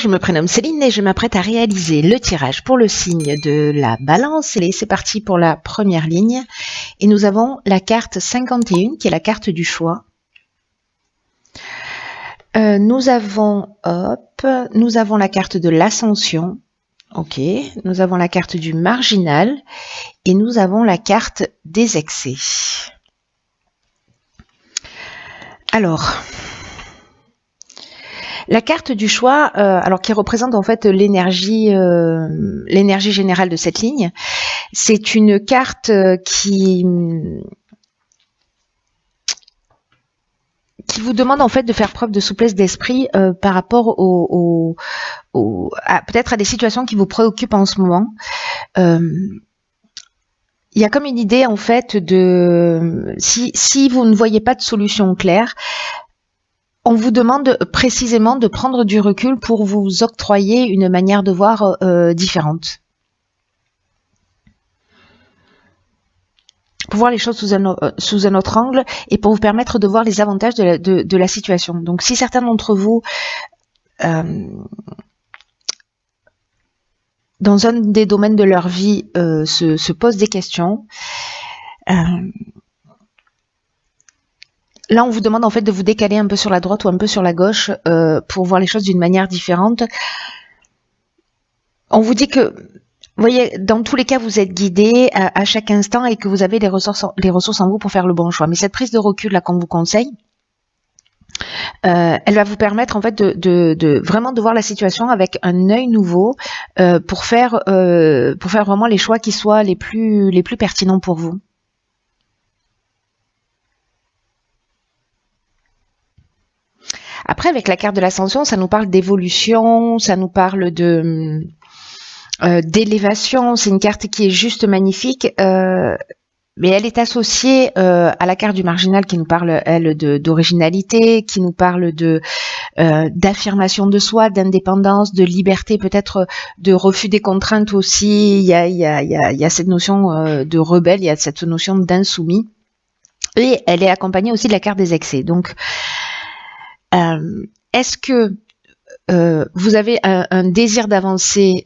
Je me prénomme Céline et je m'apprête à réaliser le tirage pour le signe de la balance. Et c'est parti pour la première ligne. Et nous avons la carte 51 qui est la carte du choix. Nous avons la carte de l'ascension. Ok. Nous avons la carte du marginal et nous avons la carte des excès. Alors, la carte du choix, alors qui représente en fait l'énergie générale de cette ligne, c'est une carte qui vous demande en fait de faire preuve de souplesse d'esprit par rapport peut-être à des situations qui vous préoccupent en ce moment. Il y a comme une idée en fait de si vous ne voyez pas de solution claire, on vous demande précisément de prendre du recul pour vous octroyer une manière de voir différente. Pour voir les choses sous un autre angle et pour vous permettre de voir les avantages de la situation. Donc si certains d'entre vous dans un des domaines de leur vie se posent des questions, là, on vous demande en fait de vous décaler un peu sur la droite ou un peu sur la gauche pour voir les choses d'une manière différente. On vous dit que, vous voyez, dans tous les cas, vous êtes guidé à chaque instant et que vous avez les ressources en vous pour faire le bon choix. Mais cette prise de recul là qu'on vous conseille, elle va vous permettre en fait de vraiment de voir la situation avec un œil nouveau pour faire vraiment les choix qui soient les plus pertinents pour vous. Après, avec la carte de l'ascension, ça nous parle d'évolution, ça nous parle d'élévation. C'est une carte qui est juste magnifique, mais elle est associée à la carte du marginal qui nous parle, elle, d'originalité, qui nous parle d'affirmation de soi, d'indépendance, de liberté, peut-être de refus des contraintes aussi. Il y a cette notion de rebelle, il y a cette notion d'insoumis. Et elle est accompagnée aussi de la carte des excès. Donc, est-ce que vous avez un désir d'avancer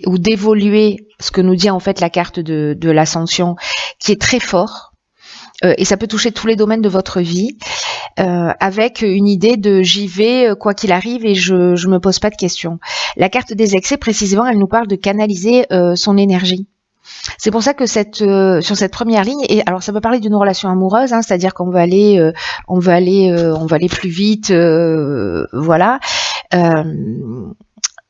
ou d'évoluer, ce que nous dit en fait la carte de l'ascension, qui est très fort, et ça peut toucher tous les domaines de votre vie, avec une idée de j'y vais quoi qu'il arrive et je me pose pas de questions. La carte des excès, précisément, elle nous parle de canaliser son énergie. C'est pour ça que sur cette première ligne, et alors ça peut parler d'une relation amoureuse, hein, c'est-à-dire qu'on va aller plus vite, voilà.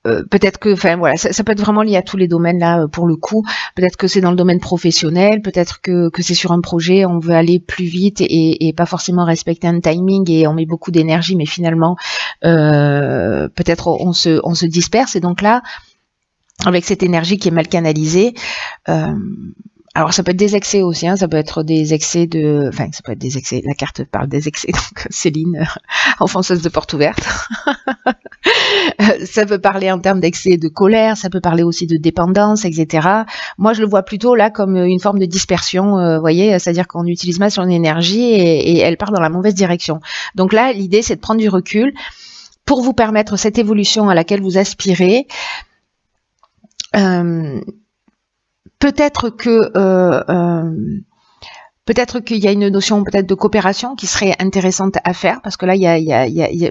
Peut-être que, enfin voilà, ça peut être vraiment lié à tous les domaines là pour le coup. Peut-être que c'est dans le domaine professionnel, peut-être que c'est sur un projet, on veut aller plus vite et pas forcément respecter un timing et on met beaucoup d'énergie, mais finalement peut-être on se disperse et donc là, avec cette énergie qui est mal canalisée, alors ça peut être des excès aussi, hein, ça peut être des excès ça peut être des excès, la carte parle des excès, donc Céline, enfonceuse de porte ouverte. Ça peut parler en termes d'excès de colère, ça peut parler aussi de dépendance, etc. Moi, je le vois plutôt là comme une forme de dispersion, vous voyez, c'est-à-dire qu'on utilise mal son énergie et elle part dans la mauvaise direction. Donc là, l'idée, c'est de prendre du recul pour vous permettre cette évolution à laquelle vous aspirez. Peut-être qu'il y a une notion peut-être de coopération qui serait intéressante à faire parce que là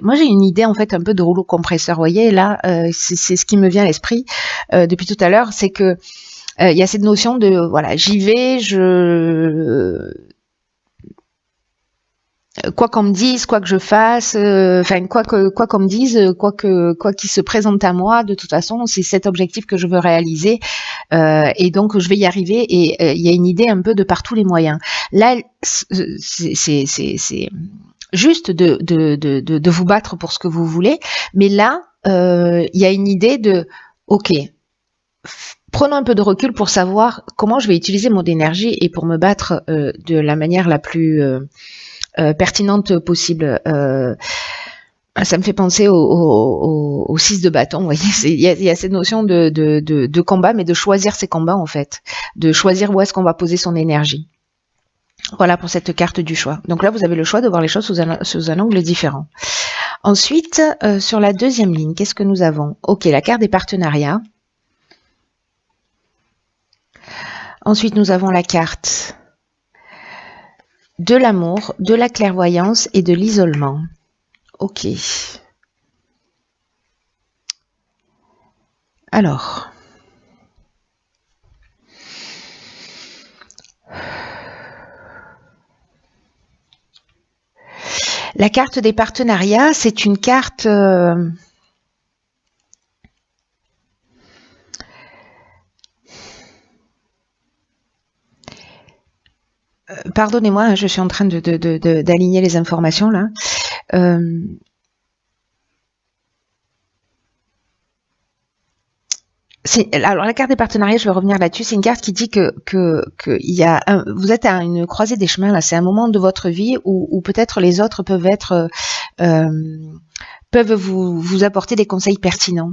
moi j'ai une idée en fait un peu de rouleau compresseur, vous voyez là, c'est ce qui me vient à l'esprit depuis tout à l'heure, c'est que il y a cette notion de voilà, j'y vais, quoi qu'on me dise, quoi que je fasse, enfin quoi qu'on me dise, quoi qu'il se présente à moi, de toute façon, c'est cet objectif que je veux réaliser, et donc je vais y arriver. Et il y a une idée un peu de par tous les moyens. Là, c'est juste de vous battre pour ce que vous voulez, mais là, il y a une idée de, ok, prenons un peu de recul pour savoir comment je vais utiliser mon énergie et pour me battre de la manière la plus pertinente possible. Ça me fait penser au 6 de bâton, vous voyez, il y a cette notion de combat, mais de choisir ses combats en fait, de choisir où est-ce qu'on va poser son énergie. Voilà pour cette carte du choix. Donc là, vous avez le choix de voir les choses sous un angle différent. Ensuite, sur la deuxième ligne, qu'est-ce que nous avons? Ok, la carte des partenariats. Ensuite, nous avons la carte de l'amour, de la clairvoyance et de l'isolement. Ok. Alors. La carte des partenariats, c'est une carte... Pardonnez-moi, je suis en train d'aligner les informations là. Alors la carte des partenariats, je vais revenir là-dessus. C'est une carte qui dit que il y a vous êtes à une croisée des chemins là. C'est un moment de votre vie où peut-être les autres peuvent être peuvent vous apporter des conseils pertinents.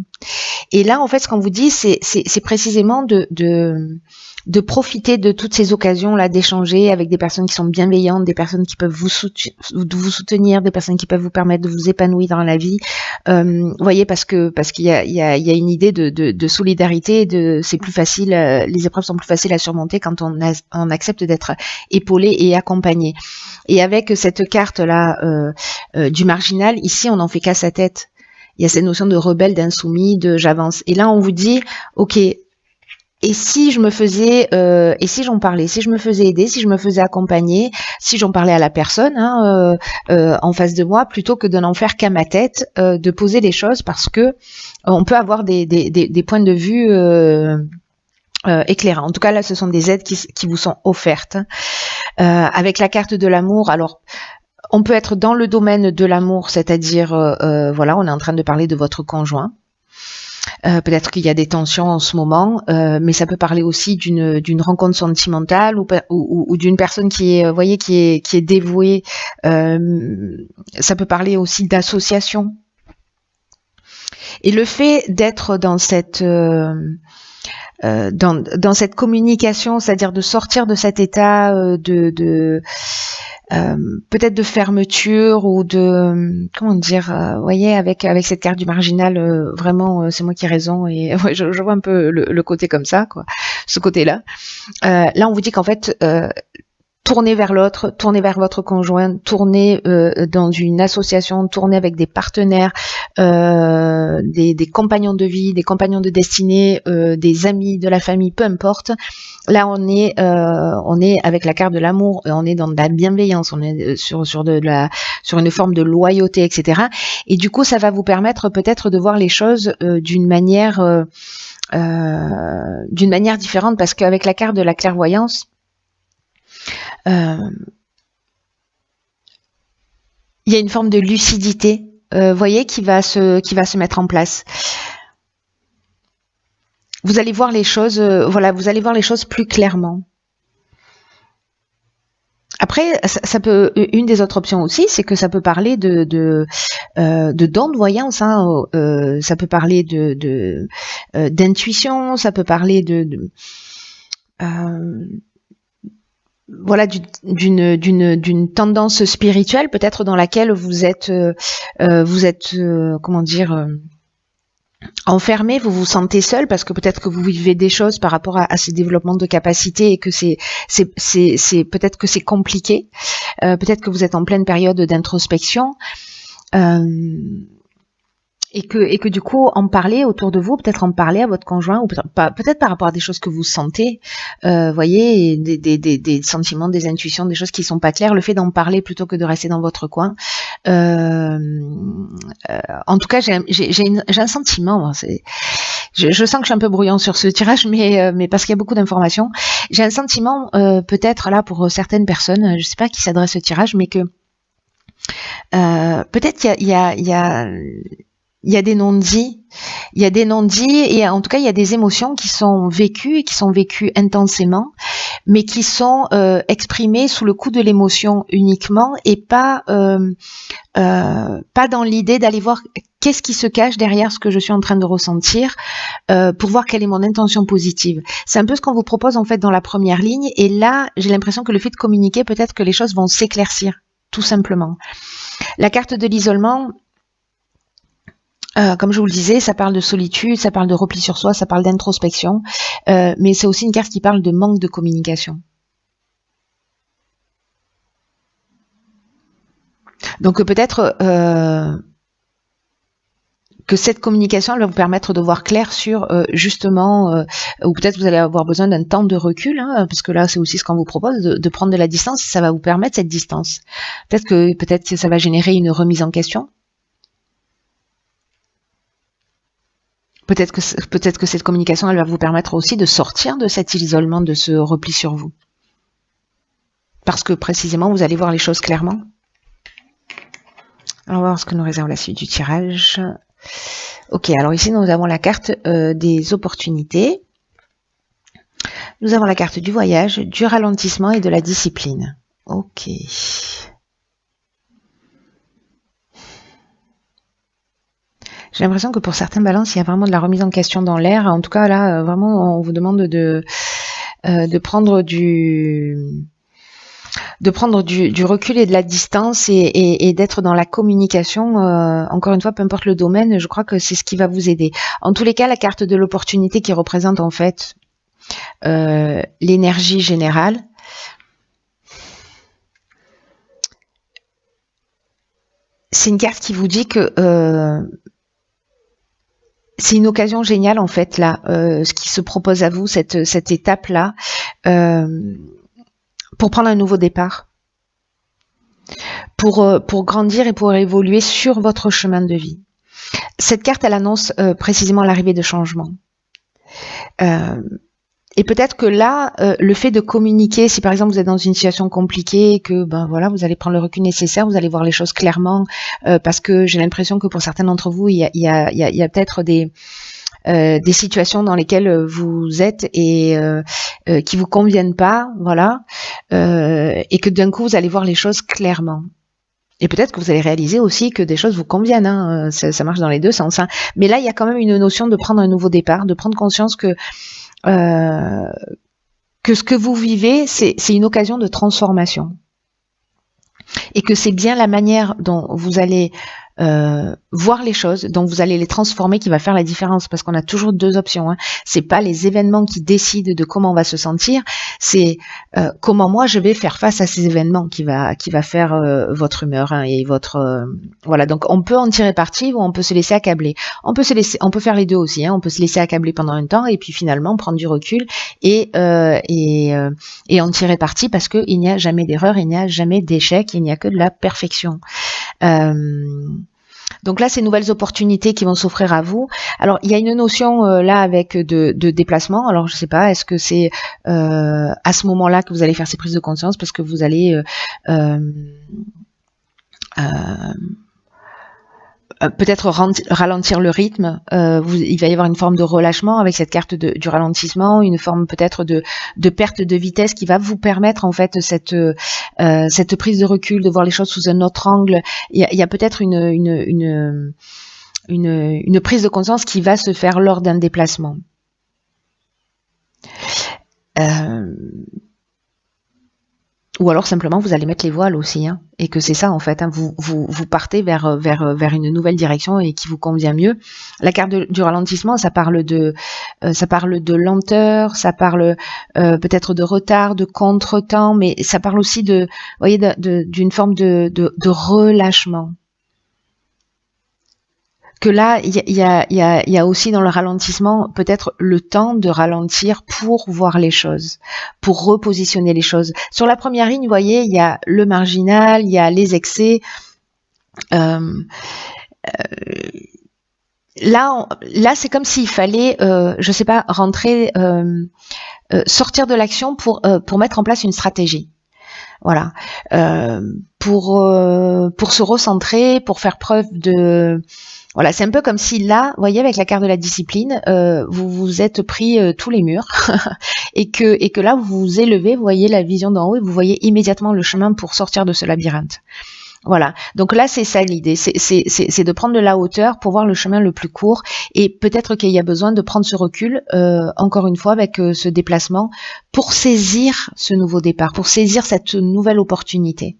Et là, en fait, ce qu'on vous dit, c'est précisément de profiter de toutes ces occasions-là, d'échanger avec des personnes qui sont bienveillantes, des personnes qui peuvent vous soutenir, des personnes qui peuvent vous permettre de vous épanouir dans la vie. Vous voyez, parce qu'il y a une idée de solidarité, c'est plus facile, les épreuves sont plus faciles à surmonter quand on accepte d'être épaulé et accompagné. Et avec cette carte-là du marginal, ici, on n'en fait qu'à sa tête. Il y a cette notion de rebelle, d'insoumis, de j'avance. Et là, on vous dit, ok, et si je me faisais, et si j'en parlais, si je me faisais aider, si je me faisais accompagner, si j'en parlais à la personne en face de moi, plutôt que de n'en faire qu'à ma tête, de poser les choses, parce que on peut avoir des points de vue éclairants. En tout cas, là, ce sont des aides qui vous sont offertes. Avec la carte de l'amour, alors on peut être dans le domaine de l'amour, c'est-à-dire, voilà, on est en train de parler de votre conjoint. Peut-être qu'il y a des tensions en ce moment, mais ça peut parler aussi d'une rencontre sentimentale ou d'une personne qui est, voyez, qui est dévouée. Ça peut parler aussi d'association. Et le fait d'être dans cette dans cette communication, c'est-à-dire de sortir de cet état peut-être de fermeture ou de comment dire, vous voyez, avec cette carte du marginal, vraiment c'est moi qui ai raison, et ouais, je vois un peu le côté comme ça, quoi, ce côté-là. Là on vous dit qu'en fait tournez vers l'autre, tournez vers votre conjoint, tournez dans une association, tournez avec des partenaires, des compagnons de vie, des compagnons de destinée, des amis, de la famille, peu importe. Là, on est avec la carte de l'amour, on est dans de la bienveillance, on est sur une forme de loyauté, etc. Et du coup, ça va vous permettre peut-être de voir les choses d'une manière différente, parce qu'avec la carte de la clairvoyance, il y a une forme de lucidité, voyez, qui va se mettre en place. Vous allez voir les choses, voilà, vous allez voir les choses plus clairement. Après, ça peut, une des autres options aussi, c'est que ça peut parler de dons de voyance, hein, ça peut parler d'intuition, ça peut parler voilà, d'une tendance spirituelle peut-être dans laquelle vous êtes comment dire, enfermé, vous vous sentez seul parce que peut-être que vous vivez des choses par rapport à ces développements de capacité et que c'est peut-être que c'est compliqué, peut-être que vous êtes en pleine période d'introspection. Et que du coup en parler autour de vous, peut-être en parler à votre conjoint, ou peut-être par rapport à des choses que vous sentez, voyez, des sentiments, des intuitions, des choses qui sont pas claires, le fait d'en parler plutôt que de rester dans votre coin. En tout cas, j'ai un sentiment, je sens que je suis un peu brouillon sur ce tirage, mais parce qu'il y a beaucoup d'informations, j'ai un sentiment, peut-être là pour certaines personnes, je sais pas à qui s'adresse ce tirage, mais que peut-être il y a des non-dits, et en tout cas il y a des émotions qui sont vécues et qui sont vécues intensément, mais qui sont exprimées sous le coup de l'émotion uniquement, et pas dans l'idée d'aller voir qu'est-ce qui se cache derrière ce que je suis en train de ressentir, pour voir quelle est mon intention positive. C'est un peu ce qu'on vous propose en fait dans la première ligne, et là j'ai l'impression que le fait de communiquer, peut-être que les choses vont s'éclaircir, tout simplement. La carte de l'isolement, Comme je vous le disais, ça parle de solitude, ça parle de repli sur soi, ça parle d'introspection, mais c'est aussi une carte qui parle de manque de communication. Donc peut-être que cette communication elle va vous permettre de voir clair sur justement, ou peut-être vous allez avoir besoin d'un temps de recul, hein, parce que là c'est aussi ce qu'on vous propose, de prendre de la distance, ça va vous permettre cette distance. Peut-être que ça va générer une remise en question. Peut-être que cette communication elle va vous permettre aussi de sortir de cet isolement, de ce repli sur vous. Parce que précisément vous allez voir les choses clairement. Alors, on va voir ce que nous réserve la suite du tirage. Ok, alors ici nous avons la carte des opportunités. Nous avons la carte du voyage, du ralentissement et de la discipline. Ok. J'ai l'impression que pour certains balances, il y a vraiment de la remise en question dans l'air. En tout cas, là, vraiment, on vous demande de prendre du recul et de la distance et d'être dans la communication. Encore une fois, peu importe le domaine, je crois que c'est ce qui va vous aider. En tous les cas, la carte de l'opportunité qui représente en fait l'énergie générale, c'est une carte qui vous dit que c'est une occasion géniale en fait là, ce qui se propose à vous, cette étape-là, pour prendre un nouveau départ, pour grandir et pour évoluer sur votre chemin de vie. Cette carte, elle annonce précisément l'arrivée de changements. Et peut-être que là, le fait de communiquer, si par exemple vous êtes dans une situation compliquée, que ben voilà, vous allez prendre le recul nécessaire, vous allez voir les choses clairement, parce que j'ai l'impression que pour certains d'entre vous, il y a peut-être des situations dans lesquelles vous êtes et qui vous conviennent pas, voilà, et que d'un coup vous allez voir les choses clairement. Et peut-être que vous allez réaliser aussi que des choses vous conviennent, hein, ça marche dans les deux sens. Hein. Mais là, il y a quand même une notion de prendre un nouveau départ, de prendre conscience que ce que vous vivez, c'est une occasion de transformation. Et que c'est bien la manière dont vous allez voir les choses, dont vous allez les transformer qui va faire la différence, parce qu'on a toujours deux options. Hein. C'est pas les événements qui décident de comment on va se sentir, c'est comment moi je vais faire face à ces événements qui va faire votre humeur hein, et votre voilà. Donc on peut en tirer parti ou on peut se laisser accabler. On peut faire les deux aussi. Hein. On peut se laisser accabler pendant un temps et puis finalement prendre du recul et en tirer parti parce que il n'y a jamais d'erreur, il n'y a jamais d'échec, il n'y a que de la perfection. Donc là, ces nouvelles opportunités qui vont s'offrir à vous. Alors, il y a une notion là avec de déplacement. Alors, je sais pas, est-ce que c'est à ce moment-là que vous allez faire ces prises de conscience parce que vous allez peut-être ralentir le rythme, il va y avoir une forme de relâchement avec cette carte du ralentissement, une forme peut-être de perte de vitesse qui va vous permettre en fait cette prise de recul, de voir les choses sous un autre angle. Il y a peut-être une prise de conscience qui va se faire lors d'un déplacement. Ou alors simplement vous allez mettre les voiles aussi, hein, et que c'est ça en fait, hein, vous partez vers une nouvelle direction et qui vous convient mieux. La carte du ralentissement, ça parle de lenteur, ça parle peut-être de retard, de contretemps, mais ça parle aussi d'une forme de relâchement. Que là, il y a aussi dans le ralentissement peut-être le temps de ralentir pour voir les choses, pour repositionner les choses. Sur la première ligne, vous voyez, il y a le marginal, il y a les excès. Là, c'est comme s'il fallait, je sais pas, rentrer, sortir de l'action pour mettre en place une stratégie. Voilà, pour se recentrer, pour faire preuve de... Voilà, c'est un peu comme si là, vous voyez, avec la carte de la discipline, vous vous êtes pris tous les murs et que là, vous vous élevez, vous voyez la vision d'en haut et vous voyez immédiatement le chemin pour sortir de ce labyrinthe. Voilà, donc là, c'est ça l'idée, c'est de prendre de la hauteur pour voir le chemin le plus court et peut-être qu'il y a besoin de prendre ce recul, encore une fois, avec ce déplacement pour saisir ce nouveau départ, pour saisir cette nouvelle opportunité.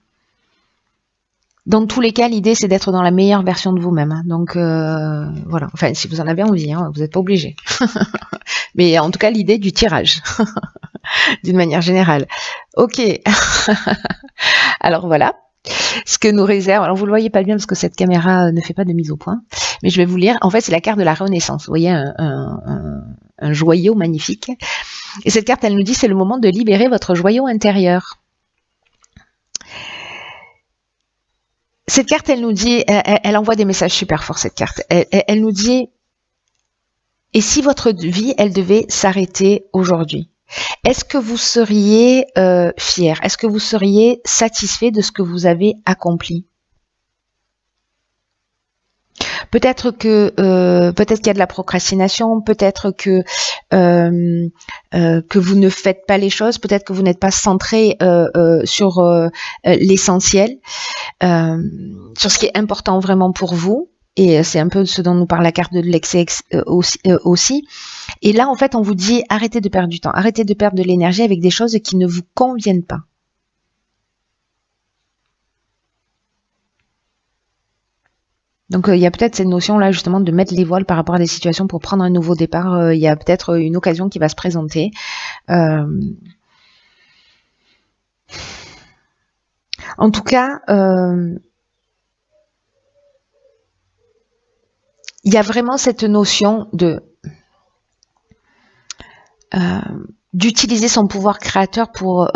Dans tous les cas, l'idée, c'est d'être dans la meilleure version de vous-même. Hein. Donc, voilà. Enfin, si vous en avez envie, hein, vous n'êtes pas obligé. Mais en tout cas, l'idée du tirage, d'une manière générale. Ok. Alors, voilà. Ce que nous réserve... Alors, vous le voyez pas bien parce que cette caméra ne fait pas de mise au point. Mais je vais vous lire. En fait, c'est la carte de la Renaissance. Vous voyez, un joyau magnifique. Et cette carte, elle nous dit, c'est le moment de libérer votre joyau intérieur. Cette carte, elle nous dit, elle envoie des messages super forts, cette carte. Elle nous dit, et si votre vie, elle devait s'arrêter aujourd'hui, est-ce que vous seriez fier? Est-ce que vous seriez satisfait de ce que vous avez accompli? Peut-être qu'il y a de la procrastination, peut-être que vous ne faites pas les choses, peut-être que vous n'êtes pas centré sur l'essentiel, sur ce qui est important vraiment pour vous. Et c'est un peu ce dont nous parle la carte de l'excès aussi. Et là, en fait, on vous dit arrêtez de perdre du temps, arrêtez de perdre de l'énergie avec des choses qui ne vous conviennent pas. Donc il y a peut-être cette notion-là justement de mettre les voiles par rapport à des situations pour prendre un nouveau départ. Il y a peut-être une occasion qui va se présenter. En tout cas, il y a vraiment cette notion de d'utiliser son pouvoir créateur pour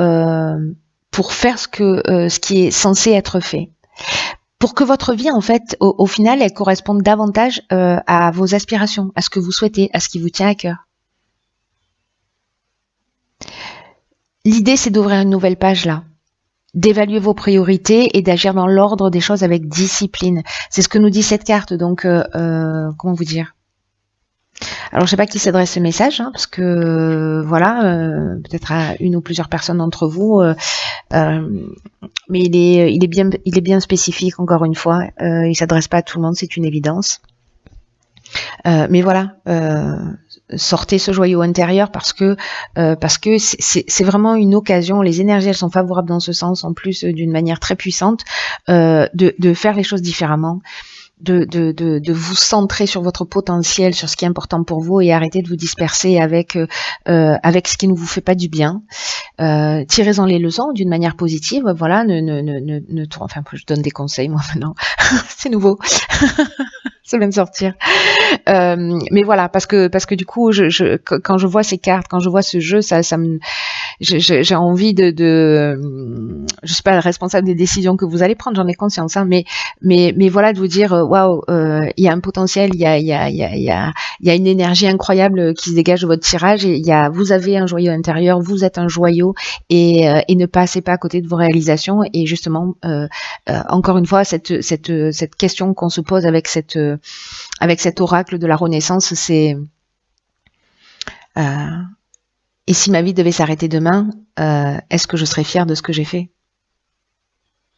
faire ce qui est censé être fait. Pour que votre vie, en fait, au final, elle corresponde davantage à vos aspirations, à ce que vous souhaitez, à ce qui vous tient à cœur. L'idée, c'est d'ouvrir une nouvelle page là, d'évaluer vos priorités et d'agir dans l'ordre des choses avec discipline. C'est ce que nous dit cette carte, donc, comment vous dire ? Alors, je sais pas qui s'adresse ce message, hein, parce que, voilà, peut-être à une ou plusieurs personnes d'entre vous, mais il est bien spécifique, encore une fois. Il s'adresse pas à tout le monde, c'est une évidence. Mais voilà, sortez ce joyau intérieur parce que c'est vraiment une occasion. Les énergies, elles sont favorables dans ce sens, en plus d'une manière très puissante, de faire les choses différemment. De vous centrer sur votre potentiel, sur ce qui est important pour vous et arrêter de vous disperser avec ce qui ne vous fait pas du bien. Tirez-en les leçons d'une manière positive. Voilà, enfin, je donne des conseils moi maintenant. C'est nouveau. Ça vient de sortir. Mais voilà, parce que du coup, quand je vois ces cartes, quand je vois ce jeu, j'ai envie je suis pas responsable des décisions que vous allez prendre, j'en ai conscience, hein, mais voilà, de vous dire, waouh, il y a un potentiel, il y a une énergie incroyable qui se dégage de votre tirage, et vous avez un joyau intérieur, vous êtes un joyau, et ne passez pas à côté de vos réalisations. Et justement, encore une fois, cette question qu'on se pose avec cet oracle de la Renaissance, c'est et si ma vie devait s'arrêter demain, est-ce que je serais fière de ce que j'ai fait?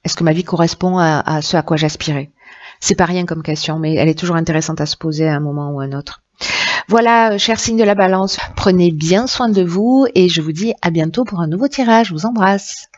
Est-ce que ma vie correspond à ce à quoi j'aspirais? C'est pas rien comme question, mais elle est toujours intéressante à se poser à un moment ou à un autre. Voilà, chers signes de la Balance, prenez bien soin de vous et je vous dis à bientôt pour un nouveau tirage. Je vous embrasse.